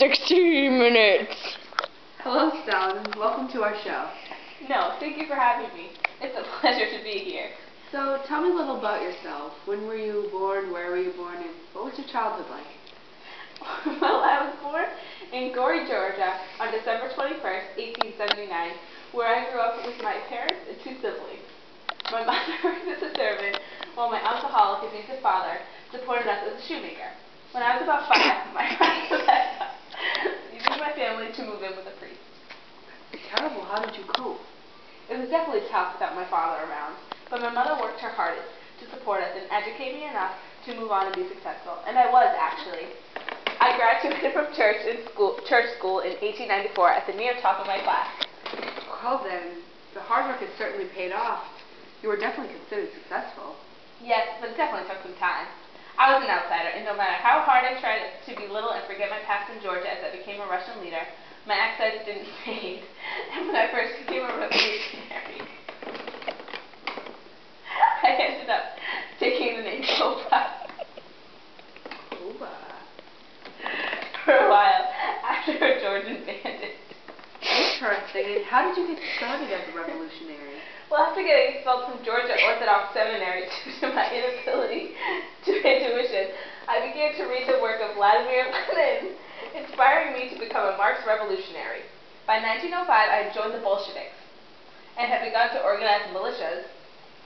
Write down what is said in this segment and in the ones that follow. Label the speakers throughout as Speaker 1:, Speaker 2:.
Speaker 1: 60 minutes.
Speaker 2: Hello, Stalin. Welcome to our show.
Speaker 3: No, thank you for having me. It's a pleasure to be here.
Speaker 2: So, tell me a little about yourself. When were you born? Where were you born? And what was your childhood like?
Speaker 3: Well, I was born in Gory, Georgia on December 21st, 1879, where I grew up with my parents and two siblings. My mother worked as a servant, while my alcoholic, abusive father supported us as a shoemaker. When I was about 5, my father left us, leaving my family to move in with a priest.
Speaker 2: Terrible. How did you cope?
Speaker 3: It was definitely tough without my father around, but my mother worked her hardest to support us and educate me enough to move on and be successful. And I was, actually. I graduated from church school in 1894 at the near top of my class.
Speaker 2: Well then, the hard work has certainly paid off. You were definitely considered successful.
Speaker 3: Yes, but it definitely took some time. I was an outsider, and no matter how hard I tried to belittle and forget my past in Georgia as I became a Russian leader, my accent didn't fade. And when I first became a revolutionary, I ended up taking the name Koba. For a while, after a Georgian bandit.
Speaker 2: Interesting. And how did you get started as a revolutionary?
Speaker 3: Well, after getting expelled from Georgia Orthodox Seminary due to my inability to pay tuition, I began to read the work of Vladimir Lenin, inspiring me to become a Marxist revolutionary. By 1905, I had joined the Bolsheviks and had begun to organize militias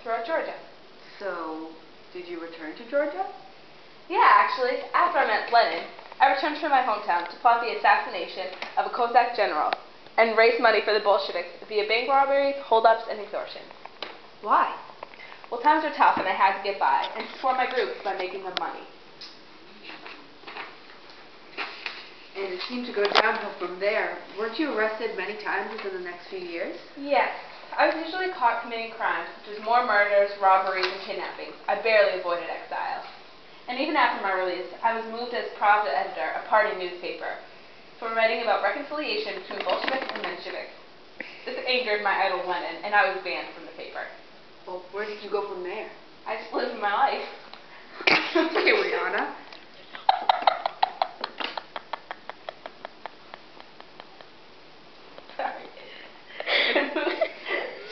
Speaker 3: throughout Georgia.
Speaker 2: So, did you return to Georgia?
Speaker 3: Yeah, actually, after I met Lenin, I returned to my hometown to plot the assassination of a Cossack general and raise money for the Bolsheviks via bank robberies, holdups, and extortion.
Speaker 2: Why?
Speaker 3: Well, times were tough and I had to get by and support my group by making them money.
Speaker 2: And it seemed to go downhill from there. Weren't you arrested many times within the next few years?
Speaker 3: Yes. I was usually caught committing crimes, such as more murders, robberies, and kidnappings. I barely avoided exile. And even after my release, I was moved as private editor, a party newspaper, for writing about reconciliation between Bolsheviks and Mensheviks. This angered my idol Lenin, and I was banned from the paper.
Speaker 2: Well, where did you go from there?
Speaker 3: I just lived my life.
Speaker 2: Okay, Rihanna.
Speaker 3: Sorry. I moved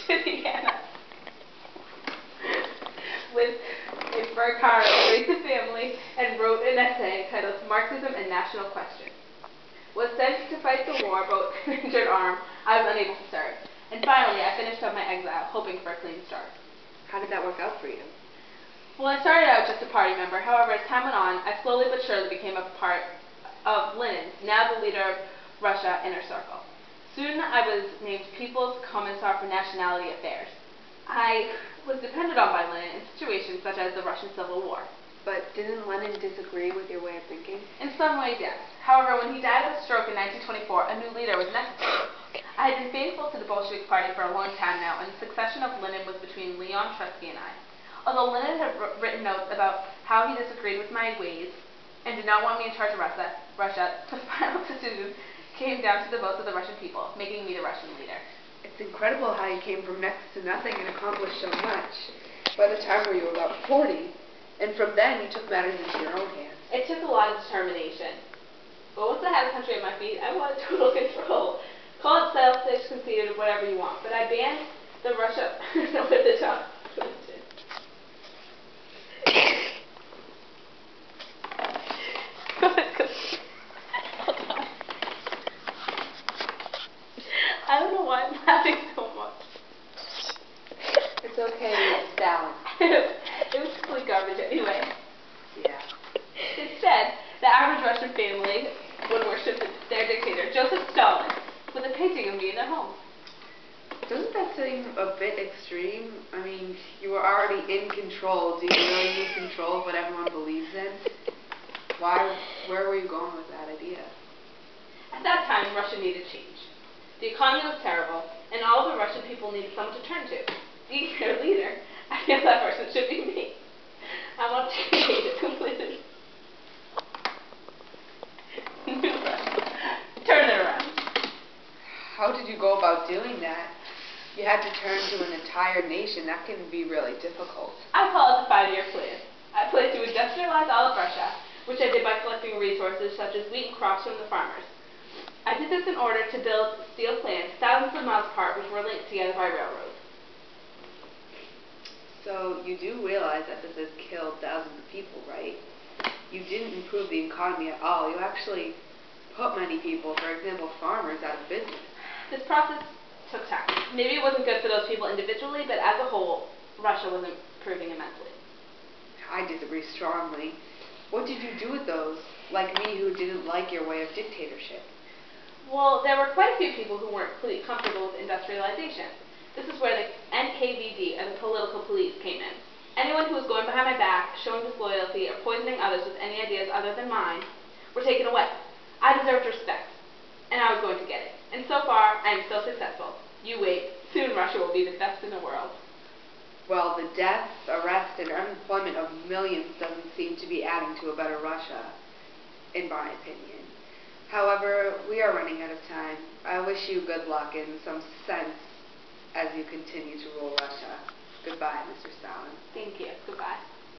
Speaker 3: to Vienna with a fur car, raised a family, and wrote an essay titled Marxism and National Question. Was sent to fight the war, but with an injured arm, I was unable to serve. And finally, I finished up my exile, hoping for a clean start.
Speaker 2: How did that work out for you?
Speaker 3: Well, I started out just a party member. However, as time went on, I slowly but surely became a part of Lenin's, now the leader of Russia, inner circle. Soon, I was named People's Commissar for Nationality Affairs. I was depended on by Lenin in situations such as the Russian Civil War.
Speaker 2: But didn't Lenin disagree with your way of thinking?
Speaker 3: In some ways, yes. However, when he died of a stroke in 1924, a new leader was necessary. I had been faithful to the Bolshevik Party for a long time now, and the succession of Lenin was between Leon Trotsky and I. Although Lenin had written notes about how he disagreed with my ways and did not want me in charge of Russia, the final decision came down to the votes of the Russian people, making me the Russian leader.
Speaker 2: It's incredible how you came from next to nothing and accomplished so much. By the time where you were about 40, and from then you took matters into your own hands.
Speaker 3: It took a lot of determination. But once I had a country at my feet, I wanted total control. Call it selfish, conceited, whatever you want. But I banned the Russia with the top. I don't know why I'm laughing so much.
Speaker 2: It's okay, it's Stalin.
Speaker 3: It was complete garbage anyway.
Speaker 2: Yeah.
Speaker 3: Instead, the average Russian family would worship their dictator, Joseph Stalin, with a painting of me in their home.
Speaker 2: Doesn't that seem a bit extreme? I mean, you were already in control. Do you really need control of what everyone believes in? Where were you going with that idea?
Speaker 3: At that time, Russia needed change. The economy was terrible, and all of the Russian people needed someone to turn to. Being their leader, I feel that person should be me. I want to create a completely new Russia. Turn it around.
Speaker 2: How did you go about doing that? You had to turn to an entire nation. That can be really difficult.
Speaker 3: I call it the 5-year plan. I plan to industrialize all of Russia, which I did by collecting resources, such as wheat and crops from the farmers. I did this in order to build steel plants thousands of miles apart which were linked together by railroads.
Speaker 2: So you do realize that this has killed thousands of people, right? You didn't improve the economy at all. You actually put many people, for example, farmers, out of business.
Speaker 3: This process took time. Maybe it wasn't good for those people individually, but as a whole, Russia was improving immensely.
Speaker 2: I disagree strongly. What did you do with those, like me, who didn't like your way of dictatorship?
Speaker 3: Well, there were quite a few people who weren't completely comfortable with industrialization. This is where the NKVD, or the political police, came in. Anyone who was going behind my back, showing disloyalty, or poisoning others with any ideas other than mine, were taken away. I deserved respect, and I was going to get it. And so far, I am still successful. You wait. Soon Russia will be the best in the world.
Speaker 2: Well, the deaths, arrests, and unemployment of millions doesn't seem to be adding to a better Russia, in my opinion. However, we are running out of time. I wish you good luck in some sense as you continue to rule Russia. Goodbye, Mr. Stalin.